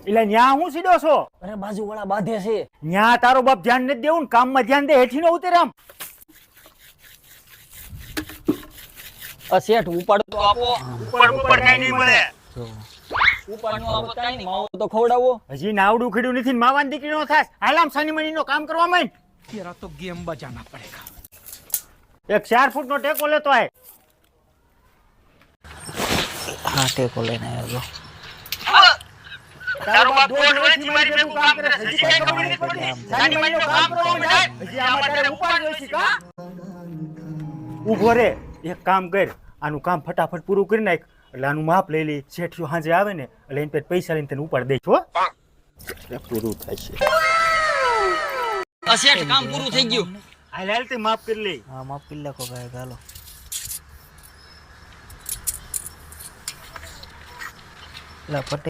એટલે ન્યા હું સીધો છો? અરે બાજુ વાળા બાંધે છે. ન્યા તારો બાપ ધ્યાન નથી દેવું ને કામમાં ધ્યાન દે, હેઠી નો ઉતરે આમ. શેઠ ઉપાડ તો આપો. ઉપર કઈ નહીં મળે. ઉપાડ નો આપો કાઈ નહીં, માવો તો ખવડાવો. હજી નાવડું ખીડું નથી ને માવાની દીકરી નો થાસ. હાલ આમ શનિ મની નો કામ કરવા માંડ. तेरा तो गेम बजाना पड़ेगा। એક 4 ફૂટ નો ટેકો લેતો આય. હા ટેકો લઈને આવ્યો. તારો બાપ દોઢ વર્ષથી મારી ભેગું કામ કરે છે. હજી કઈ ખબર નથી પડતી. શનિ મની નો કામ કરવા માંડ. હજી આમાં તારે ઉપાડ જોઈશે કા? ઊભો રે, એક કામ કર. આનું કામ ફટાફટ પૂરું કરી નાખ એટલે આનું માપ લઈ લે. શેઠિયો હાંજે આવે ને એટલે એની પાસે પૈસા લઈને તને ઉપાડ દઈશ હો. પૂરું થશે. શેઠ કામ પૂરું થઈ ગયું. હાલ હાલ તે માફ કરી લે. હા માફ કરી લખો ગાય ગાલો. લા પટેલ